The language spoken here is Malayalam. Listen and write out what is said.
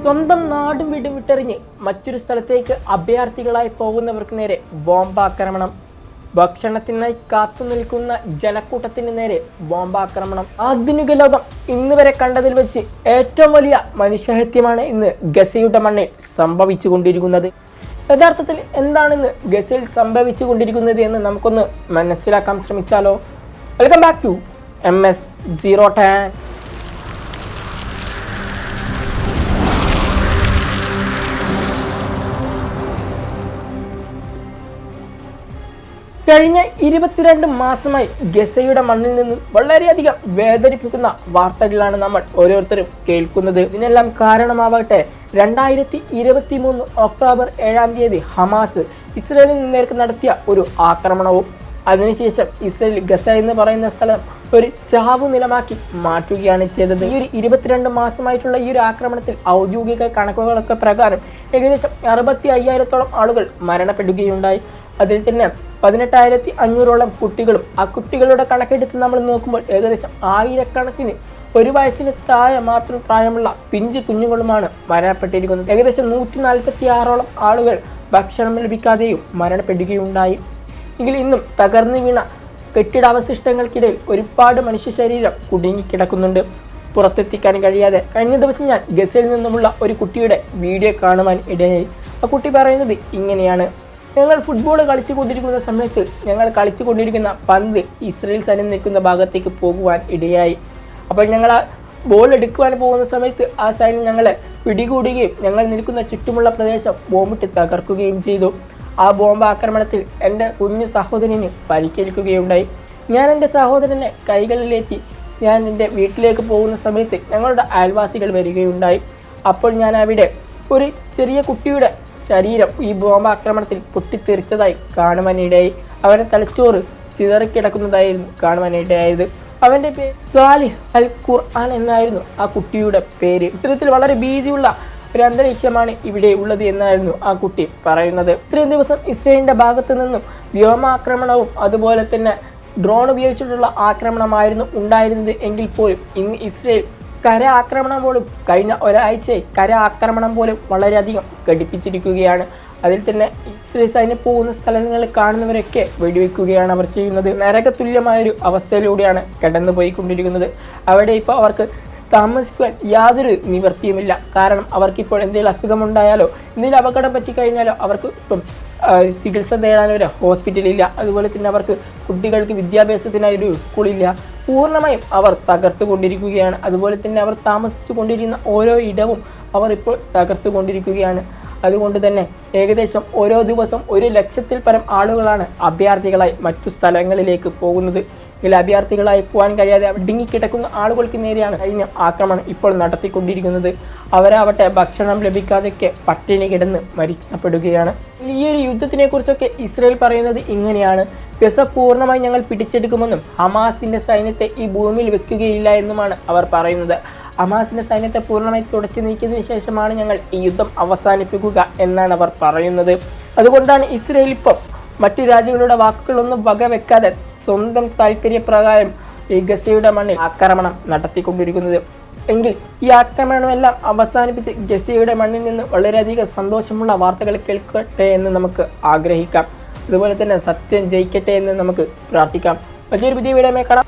സ്വന്തം നാടും വീടും വിട്ടെറിഞ്ഞ് മറ്റൊരു സ്ഥലത്തേക്ക് അഭയാർത്ഥികളായി പോകുന്നവർക്ക് നേരെ ബോംബാക്രമണം. ഭക്ഷണത്തിനായി കാത്തു നിൽക്കുന്ന ജനക്കൂട്ടത്തിന് നേരെ ബോംബാക്രമണം. ആധുനിക ലോകം ഇന്ന് വരെ കണ്ടതിൽ വെച്ച് ഏറ്റവും വലിയ മനുഷ്യഹത്യമാണ് ഇന്ന് ഗസയുടെ മണ്ണിൽ സംഭവിച്ചു കൊണ്ടിരിക്കുന്നത്. യഥാർത്ഥത്തിൽ എന്താണെന്ന് ഗസയിൽ സംഭവിച്ചു കൊണ്ടിരിക്കുന്നത് എന്ന് നമുക്കൊന്ന് മനസ്സിലാക്കാൻ ശ്രമിച്ചാലോ. Welcome back to MS010. കഴിഞ്ഞ 22 മാസമായി ഗസയുടെ മണ്ണിൽ നിന്നും വളരെയധികം വേദനിപ്പിക്കുന്ന വാർത്തകളാണ് നമ്മൾ ഓരോരുത്തരും കേൾക്കുന്നത്. ഇതിനെല്ലാം കാരണമാവട്ടെ 2023 ഒക്ടോബർ 7 ഹമാസ് ഇസ്രയേലിന് നേർക്ക് നടത്തിയ ഒരു ആക്രമണവും അതിനുശേഷം ഇസ്രയേൽ ഗസ എന്ന് പറയുന്ന സ്ഥലം ഒരു ചാവു നിലമാക്കി മാറ്റുകയാണ് ചെയ്തത്. ഈ ഒരു 22 മാസമായിട്ടുള്ള ഈ ഒരു ആക്രമണത്തിൽ ഔദ്യോഗിക കണക്കുകളൊക്കെ പ്രകാരം ഏകദേശം 65,000-ഓളം ആളുകൾ മരണപ്പെടുകയുണ്ടായി. അതിൽ തന്നെ 18,500-ഓളം കുട്ടികളും, ആ കുട്ടികളുടെ കണക്കെടുത്ത് നമ്മൾ നോക്കുമ്പോൾ ഏകദേശം 1000-കണക്കിന് ഒരു വയസ്സിന് താഴെ മാത്രം പ്രായമുള്ള പിഞ്ചു കുഞ്ഞുങ്ങളുമാണ് മരണപ്പെട്ടിരിക്കുന്നത്. ഏകദേശം 146-ഓളം ആളുകൾ ഭക്ഷണം ലഭിക്കാതെയും മരണപ്പെടുകയുണ്ടായി. എങ്കിൽ ഇന്നും തകർന്നു വീണ കെട്ടിടാവശിഷ്ടങ്ങൾക്കിടയിൽ ഒരുപാട് മനുഷ്യ ശരീരം കുടുങ്ങിക്കിടക്കുന്നുണ്ട്, പുറത്തെത്തിക്കാൻ കഴിയാതെ. കഴിഞ്ഞ ദിവസം ഞാൻ ഗസയിൽ നിന്നുമുള്ള ഒരു കുട്ടിയുടെ വീഡിയോ കാണുവാൻ ഇടയായി. ആ കുട്ടി പറയുന്നത് ഇങ്ങനെയാണ്: ഞങ്ങൾ ഫുട്ബോൾ കളിച്ചുകൊണ്ടിരിക്കുന്ന സമയത്ത് ഞങ്ങൾ കളിച്ചുകൊണ്ടിരിക്കുന്ന പന്ത് ഇസ്രയേൽ സൈന്യം നിൽക്കുന്ന ഭാഗത്തേക്ക് പോകുവാൻ ഇടയായി. അപ്പോൾ ഞങ്ങൾ ആ ബോൾ എടുക്കുവാൻ പോകുന്ന സമയത്ത് ആ സൈന്യം ഞങ്ങളെ പിടികൂടുകയും ഞങ്ങൾ നിൽക്കുന്ന ചുറ്റുമുള്ള പ്രദേശം ബോംബിട്ട് തകർക്കുകയും ചെയ്തു. ആ ബോംബ് ആക്രമണത്തിൽ എൻ്റെ കുഞ്ഞു സഹോദരന് പരിക്കേൽക്കുകയുണ്ടായി. ഞാൻ എൻ്റെ സഹോദരനെ കൈകളിലേറ്റി ഞാൻ എൻ്റെ വീട്ടിലേക്ക് പോകുന്ന സമയത്ത് ഞങ്ങളുടെ അയൽവാസികൾ വരികയുണ്ടായി. അപ്പോൾ ഞാൻ അവിടെ ഒരു ചെറിയ കുട്ടിയുടെ ശരീരം ഈ ബോംബ് ആക്രമണത്തിൽ പൊട്ടിത്തെറിച്ചതായി കാണുവാനിടയായി. അവൻ്റെ തലച്ചോറ് ചിതറിക്കിടക്കുന്നതായിരുന്നു കാണുവാനിടയായത്. അവൻ്റെ പേര് സ്വാലിഹ് അൽ ഖുർആൻ എന്നായിരുന്നു ആ കുട്ടിയുടെ പേര്. ഇത്തരത്തിൽ വളരെ ഭീതിയുള്ള ഒരു അന്തരീക്ഷമാണ് ഇവിടെ ഉള്ളത് എന്നായിരുന്നു ആ കുട്ടി പറയുന്നത്. ഇത്രയും ദിവസം ഇസ്രയേലിൻ്റെ ഭാഗത്തു നിന്നും വ്യോമാക്രമണവും അതുപോലെ തന്നെ ഡ്രോൺ ഉപയോഗിച്ചിട്ടുള്ള ആക്രമണമായിരുന്നു ഉണ്ടായിരുന്നത് എങ്കിൽ പോലും ഇന്ന് ഇസ്രയേൽ കര ആക്രമണം പോലും, കഴിഞ്ഞ ഒരാഴ്ചയായി കര ആക്രമണം പോലും വളരെയധികം ഘടിപ്പിച്ചിരിക്കുകയാണ്. അതിൽ തന്നെ ഇസ്രയേൽ സൈന്യം പോകുന്ന സ്ഥലങ്ങളിൽ കാണുന്നവരൊക്കെ വെടിവെക്കുകയാണ് അവർ ചെയ്യുന്നത്. നരകതുല്യമായൊരു അവസ്ഥയിലൂടെയാണ് കടന്നു പോയിക്കൊണ്ടിരിക്കുന്നത്. അവിടെ ഇപ്പോൾ അവർക്ക് താമസിക്കുവാൻ യാതൊരു നിവൃത്തിയുമില്ല. കാരണം അവർക്കിപ്പോൾ എന്തെങ്കിലും അസുഖമുണ്ടായാലോ എന്തെങ്കിലും അപകടം പറ്റിക്കഴിഞ്ഞാലോ അവർക്ക് ഇപ്പം ചികിത്സ തേടാനൊരു ഹോസ്പിറ്റലില്ല. അതുപോലെ തന്നെ അവർക്ക് കുട്ടികൾക്ക് വിദ്യാഭ്യാസത്തിനായൊരു സ്കൂളില്ല. പൂർണ്ണമായും അവർ തകർത്തുകൊണ്ടിരിക്കുകയാണ്. അതുപോലെ തന്നെ അവർ താമസിച്ചു കൊണ്ടിരിക്കുന്ന ഓരോ ഇടവും അവർ ഇപ്പോൾ തകർത്തുകൊണ്ടിരിക്കുകയാണ്. അതുകൊണ്ട് തന്നെ ഏകദേശം ഓരോ ദിവസം 100,000-ൽ പരം ആളുകളാണ് അഭയാർത്ഥികളായി മറ്റു സ്ഥലങ്ങളിലേക്ക് പോകുന്നത്. ഇതിൽ അഭയാർത്ഥികളായി പോകാൻ കഴിയാതെ ഒടുങ്ങിക്കിടക്കുന്ന ആളുകൾക്ക് നേരെയാണ് കഴിഞ്ഞ ആക്രമണം ഇപ്പോൾ നടത്തിക്കൊണ്ടിരിക്കുന്നത്. അവരാവട്ടെ ഭക്ഷണം ലഭിക്കാതെയൊക്കെ പട്ടിണി കിടന്ന് മരിക്കപ്പെടുകയാണ്. ഈ ഒരു യുദ്ധത്തിനെ കുറിച്ചൊക്കെ ഇസ്രയേൽ പറയുന്നത് ഇങ്ങനെയാണ്: ഗസ പൂർണ്ണമായി ഞങ്ങൾ പിടിച്ചെടുക്കുമെന്നും ഹമാസിൻ്റെ സൈന്യത്തെ ഈ ഭൂമിയിൽ വെക്കുകയില്ല എന്നുമാണ് അവർ പറയുന്നത്. ഹമാസിൻ്റെ സൈന്യത്തെ പൂർണ്ണമായി തുടച്ചു നീക്കിയതിനു ശേഷമാണ് ഞങ്ങൾ ഈ യുദ്ധം അവസാനിപ്പിക്കുക എന്നാണ് അവർ പറയുന്നത്. അതുകൊണ്ടാണ് ഇസ്രയേൽ ഇപ്പോൾ മറ്റു രാജ്യങ്ങളുടെ വാക്കുകളൊന്നും വകവെക്കാതെ സ്വന്തം താല്പര്യപ്രകാരം ഈ ഗസയുടെ മണ്ണിൽ ആക്രമണം നടത്തിക്കൊണ്ടിരിക്കുന്നത്. എങ്കിൽ ഈ ആക്രമണമെല്ലാം അവസാനിപ്പിച്ച് ഗസയുടെ മണ്ണിൽ നിന്ന് വളരെയധികം സന്തോഷമുള്ള വാർത്തകൾ കേൾക്കട്ടെ എന്ന് നമുക്ക് ആഗ്രഹിക്കാം. അതുപോലെ തന്നെ സത്യം ജയിക്കട്ടെ എന്ന് നമുക്ക് പ്രാർത്ഥിക്കാം. വലിയൊരു പുതിയ വീഡിയോയിൽ കാണാം.